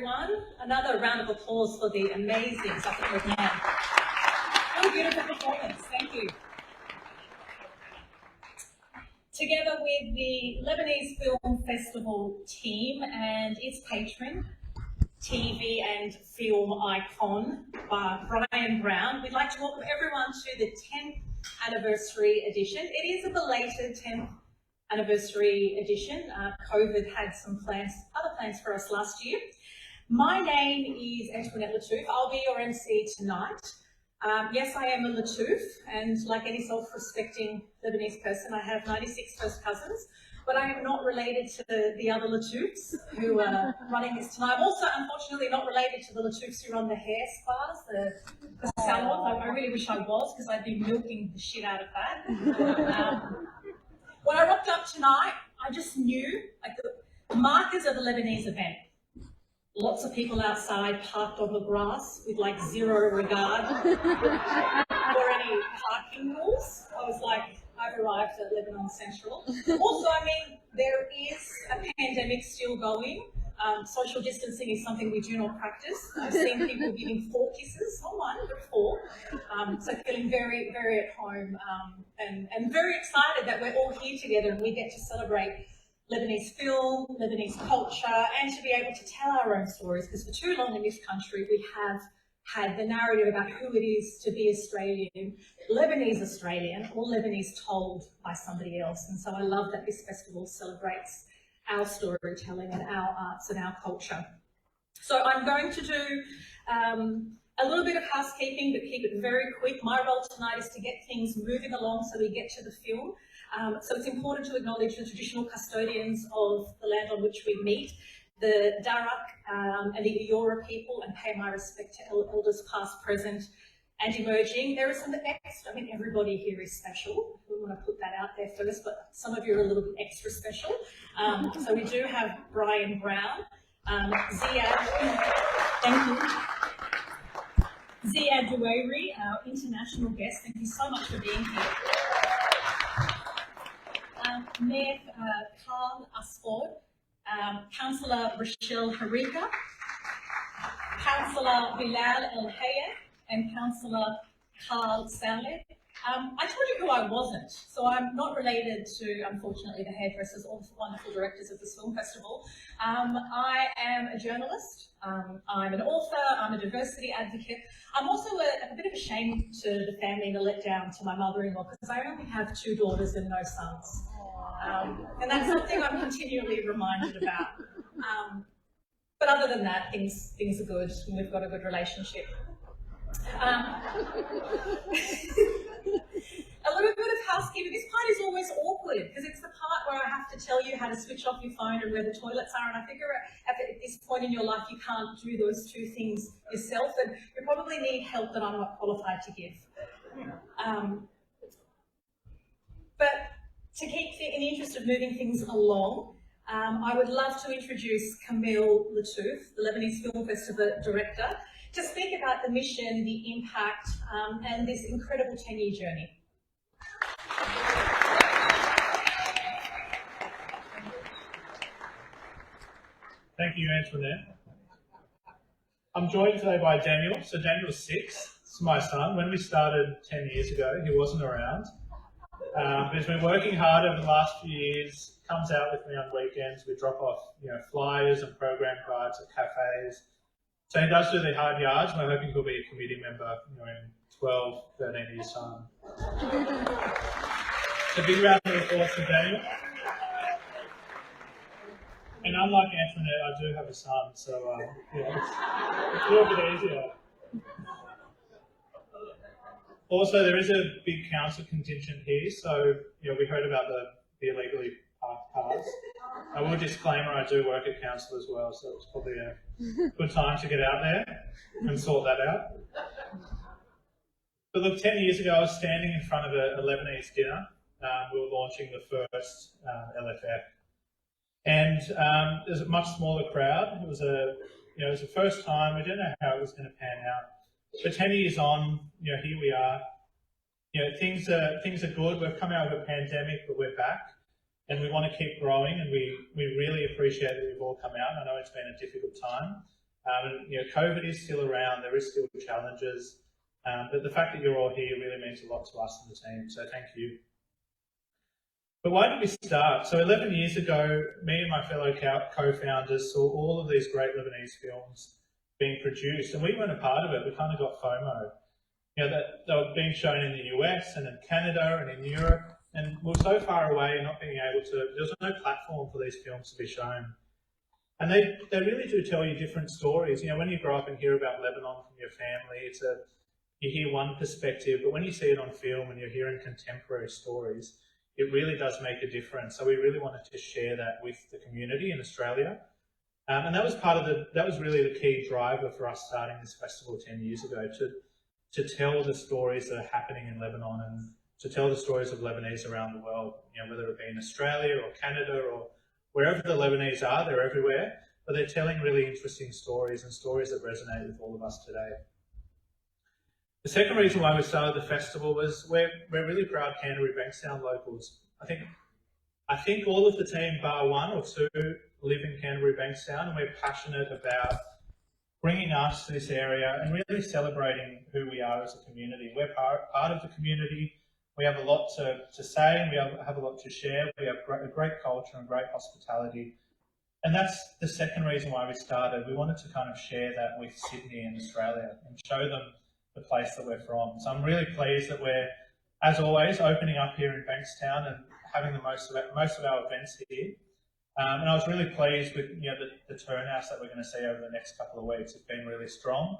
everyone. Another round of applause for the amazing Suffolk Lebanon. What a beautiful performance. Thank you. Together with the Lebanese Film Festival team and its patron, TV and film icon, Bryan, we'd like to welcome everyone to the 10th anniversary edition. It is a belated 10th anniversary edition. COVID had some other plans for us last year. My name is Antoinette Lattouf. I'll be your MC tonight. Yes, I am a Lattouf, and like any self-respecting Lebanese person, I have 96 first cousins, but I am not related to the other Lattoufs who are running this tonight. I'm also, unfortunately, not related to the Lattoufs who run the hair spas, the salons. I really wish I was, because I'd be milking the shit out of that. When I rocked up tonight, I just knew, like, the markers of the Lebanese event. Lots of people outside parked on the grass with like zero regard for any parking rules. I was like, I've arrived at Lebanon Central. Also, I mean, there is a pandemic still going. Social distancing is something we do not practice. I've seen people giving 4 kisses, not 1, but 4. So feeling very, very at home and very excited that we're all here together and we get to celebrate Lebanese film, Lebanese culture, and to be able to tell our own stories, because for too long in this country we have had the narrative about who it is to be Australian, Lebanese Australian, or Lebanese told by somebody else. And so I love that this festival celebrates our storytelling and our arts and our culture. So I'm going to do a little bit of housekeeping, but keep it very quick. My role tonight is to get things moving along so we get to the film. So it's important to acknowledge the traditional custodians of the land on which we meet, the Darak and the Eora people, and pay my respect to elders past, present and emerging. There is some extra, I mean, everybody here is special. We want to put that out there first, but some of you are a little bit extra special. So we do have Bryan, Ziad, thank you. Ziad Douairi, our international guest, thank you so much for being here. Mayor Carl Asford, Councillor Rochelle Harika, Councillor Bilal El Hayat, and Councillor Carl Saleh. I told you who I wasn't, so I'm not related to, unfortunately, the hairdressers or the wonderful directors of this film festival. I am a journalist, I'm an author, I'm a diversity advocate. I'm also a bit of a shame to the family and a letdown to my mother-in-law, because I only have 2 daughters and no sons. And that's something I'm continually reminded about. But other than that, things are good, and we've got a good relationship. A little bit of housekeeping. This part is always awkward because it's the part where I have to tell you how to switch off your phone and where the toilets are, and I figure at this point in your life you can't do those 2 things yourself, and you probably need help that I'm not qualified to give. But to keep in the interest of moving things along, I would love to introduce Camille Lattouf, the Lebanese Film Festival director, to speak about the mission, the impact, and this incredible 10-year journey. Thank you, Antoinette. I'm joined today by Daniel. So Daniel's 6. This is my son. When we started 10 years ago, he wasn't around. But he's been working hard over the last few years, comes out with me on weekends. We drop off, flyers and program cards at cafes. So he does do the hard yards, and we're hoping he'll be a committee member in 12, 13 years' time. So a big round of applause for Daniel. And unlike Antoinette, I do have a son, so it's a little bit easier. Also, there is a big council contingent here, so we heard about the illegally parked cars. I will disclaimer, I do work at council as well, so it's probably a good time to get out there and sort that out. But look, 10 years ago, I was standing in front of a Lebanese dinner. We were launching the first LFF. And there's a much smaller crowd. It was the first time. We didn't know how it was going to pan out. But 10 years on, here we are. Things are good. We've come out of a pandemic, but we're back, and we want to keep growing. And we really appreciate that we've all come out. I know it's been a difficult time, And, COVID is still around, there is still challenges, but the fact that you're all here really means a lot to us and the team, so thank you. But why did we start? So 11 years ago, me and my fellow co-founders saw all of these great Lebanese films being produced, and we weren't a part of it. We kind of got FOMO. That they were being shown in the US and in Canada and in Europe, and we're so far away not being able to, there was no platform for these films to be shown. And they really do tell you different stories. When you grow up and hear about Lebanon from your family, you hear one perspective, but when you see it on film and you're hearing contemporary stories, it really does make a difference. So we really wanted to share that with the community in Australia. And that was that was really the key driver for us starting this festival 10 years ago, to tell the stories that are happening in Lebanon and to tell the stories of Lebanese around the world, whether it be in Australia or Canada or wherever the Lebanese are, they're everywhere, but they're telling really interesting stories and stories that resonate with all of us today. The second reason why we started the festival was we're really proud Canterbury Bankstown locals. I think all of the team, bar one or two, live in Canterbury Bankstown, and we're passionate about bringing us to this area and really celebrating who we are as a community. We're part of the community. We have a lot to say, and we have a lot to share. We have a great culture and great hospitality. And that's the second reason why we started. We wanted to kind of share that with Sydney and Australia and show them the place that we're from. So I'm really pleased that we're, as always, opening up here in Bankstown and having most of our events here. And I was really pleased with the turnouts that we're going to see over the next couple of weeks. It's been really strong.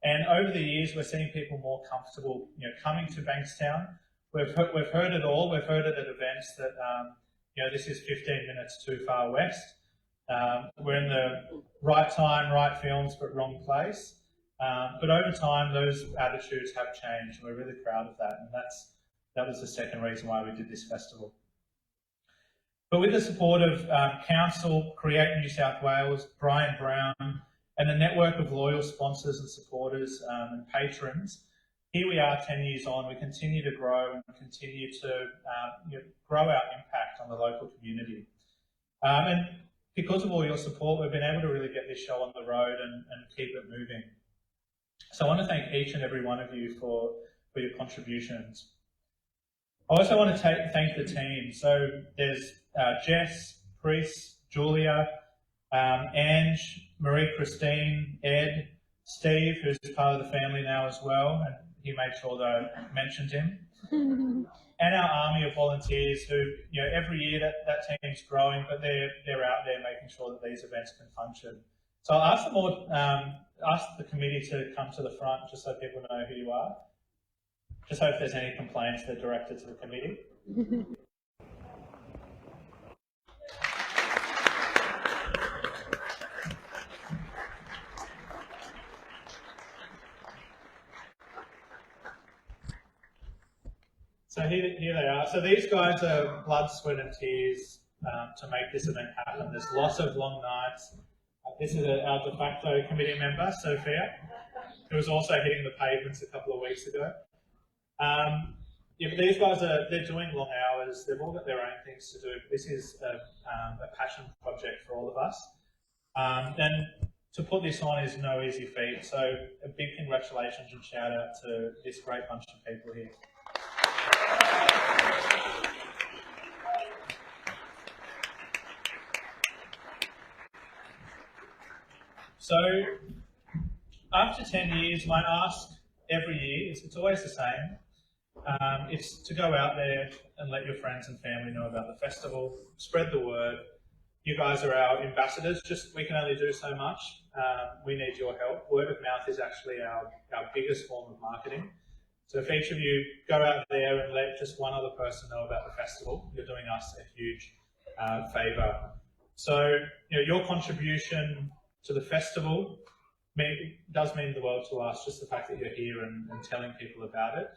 And over the years, we're seeing people more comfortable coming to Bankstown. We've heard it all. We've heard it at events that this is 15 minutes too far west. We're in the right time, right films, but wrong place. But over time, those attitudes have changed, and we're really proud of that. And that was the second reason why we did this festival. But with the support of Council, Create New South Wales, Bryan, and a network of loyal sponsors and supporters and patrons, here we are 10 years on. We continue to grow and continue to grow our impact on the local community. And because of all your support, we've been able to really get this show on the road and keep it moving. So I want to thank each and every one of you for your contributions. I also want to thank the team. So there's Jess, Chris, Julia, Ange, Marie-Christine, Ed, Steve, who's part of the family now as well, and he made sure that I mentioned him. And our army of volunteers who, every year that team's growing, but they're out there making sure that these events can function. So I'll ask the committee to come to the front just so people know who you are. Just hope if there's any complaints, they're directed to the committee. So here they are. So these guys are blood, sweat and tears to make this event happen. There's lots of long nights. This is our de facto committee member, Sophia, who was also hitting the pavements a couple of weeks ago. But these guys they're doing long hours. They've all got their own things to do. This is a passion project for all of us. And to put this on is no easy feat. So a big congratulations and shout out to this great bunch of people here. So after 10 years, my ask every year it's always the same. It's to go out there and let your friends and family know about the festival, spread the word. You guys are our ambassadors. We can only do so much. We need your help. Word of mouth is actually our biggest form of marketing. So if each of you go out there and let just one other person know about the festival, you're doing us a huge favour. So your contribution to the festival does mean the world to us, just the fact that you're here and telling people about it.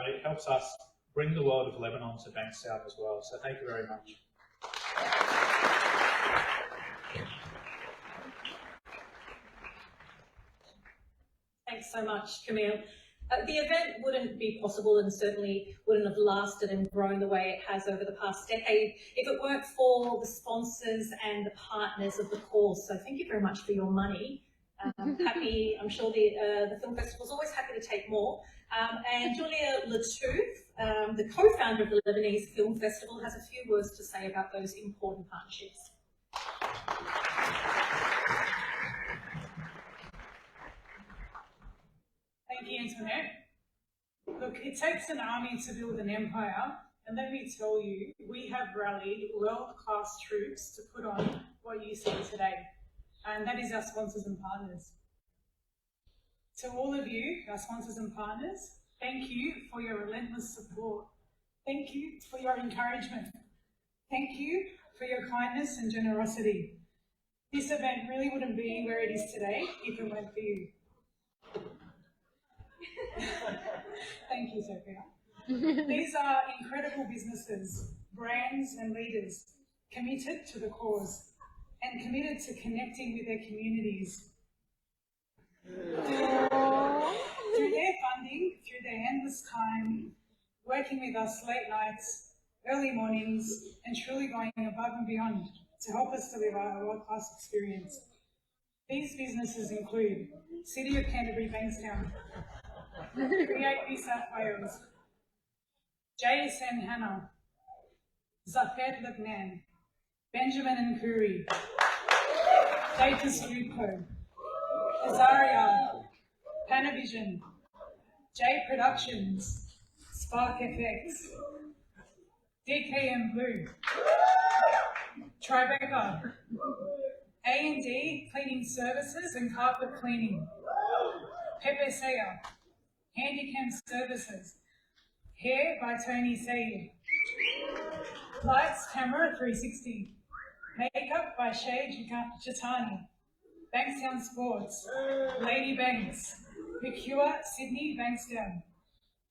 It helps us bring the world of Lebanon to Bankstown as well. So thank you very much. Thanks so much, Camille. The event wouldn't be possible and certainly wouldn't have lasted and grown the way it has over the past decade if it weren't for the sponsors and the partners of the course. So thank you very much for your money I'm sure the film festival is always happy to take more. And Julia Latouf, the co-founder of the Lebanese Film Festival, has a few words to say about those important partnerships. Thank you, Antoinette. Look, it takes an army to build an empire, and let me tell you, we have rallied world-class troops to put on what you see today, and that is our sponsors and partners. To all of you, our sponsors and partners, thank you for your relentless support. Thank you for your encouragement. Thank you for your kindness and generosity. This event really wouldn't be where it is today if it weren't for you. Thank you, Sophia. These are incredible businesses, brands and leaders committed to the cause and committed to connecting with their communities. Through their funding, through their endless time, working with us late nights, early mornings, and truly going above and beyond to help us deliver a world-class experience. These businesses include City of Canterbury, Bankstown, Create New South Wales, JSN Hannah, Zafed Lebanon, Benjamin and Kuri, Data's Food Co, Azaria, Panavision, J Productions, Spark FX, DKM Blue, Tribeca, A&D Cleaning Services and Carpet Cleaning, Pepe Saya, Handycam Services, Hair by Tony Said, Lights Camera 360, Makeup by Shay Jatani, Bankstown Sports, Lady Banks, Mercure Sydney Bankstown,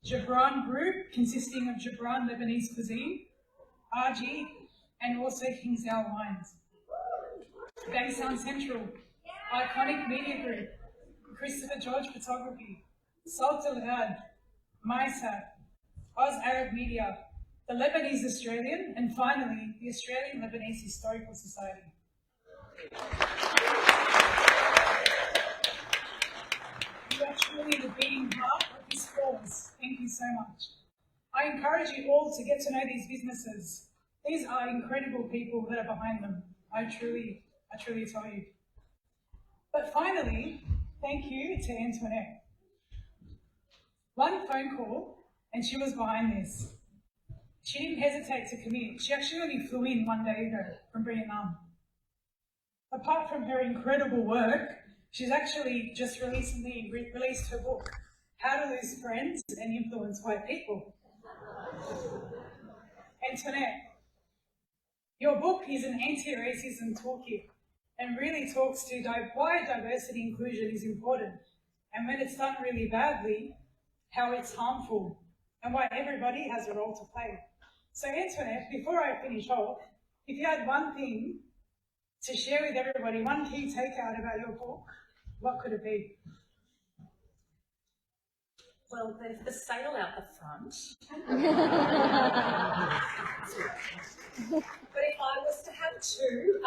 Gibran Group consisting of Gibran Lebanese Cuisine, RG, and also Kingsdale Wines, Bankstown Central, Iconic Media Group, Christopher George Photography, Salt Al Had, MySat, Oz Arab Media, the Lebanese Australian, and finally, the Australian Lebanese Historical Society. You are truly the beating heart of this cause. Thank you so much. I encourage you all to get to know these businesses. These are incredible people that are behind them. I truly tell you. But finally, thank you to Antoinette. One phone call, and she was behind this. She didn't hesitate to commit. She actually only flew in one day ago from Bryan. Apart from her incredible work, she's actually just recently released her book, How to Lose Friends and Influence White People. Antoinette, your book is an anti-racism toolkit and really talks to why diversity inclusion is important, and when it's done really badly, how it's harmful, and why everybody has a role to play. So Antoinette, before I finish off, if you had one thing to share with everybody, one key takeout about your book, what could it be? Well, there's the sail out the front. But if I was to have two,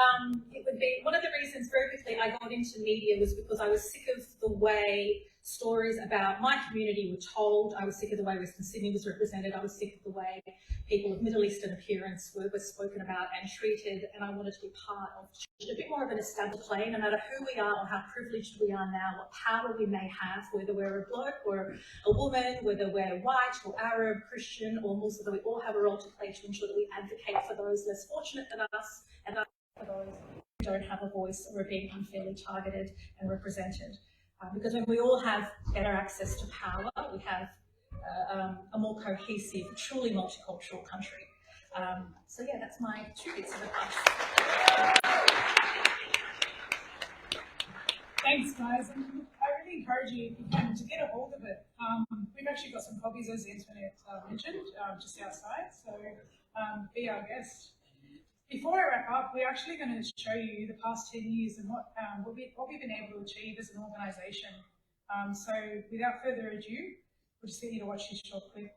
it would be, one of the reasons very quickly I got into media was because I was sick of the way stories about my community were told. I was sick of the way Western Sydney was represented. I was sick of the way people of Middle Eastern appearance were spoken about and treated, and I wanted to be part of a bit more of an established play, no matter who we are or how privileged we are now, what power we may have, whether we're a bloke or a woman, whether we're white or Arab, Christian or Muslim, that we all have a role to play to ensure that we advocate for those less fortunate than us and for those who don't have a voice or are being unfairly targeted and represented. Because when we all have better access to power, we have a more cohesive, truly multicultural country. So yeah, that's my 2 bits of advice. Thanks, guys. And I really encourage you, if you can, to get a hold of it. We've actually got some copies, as Antoinette mentioned, just outside, so be our guest. Before I wrap up, we're actually going to show you the past 10 years and what we've been able to achieve as an organisation. So without further ado, we'll just get you to watch this short clip.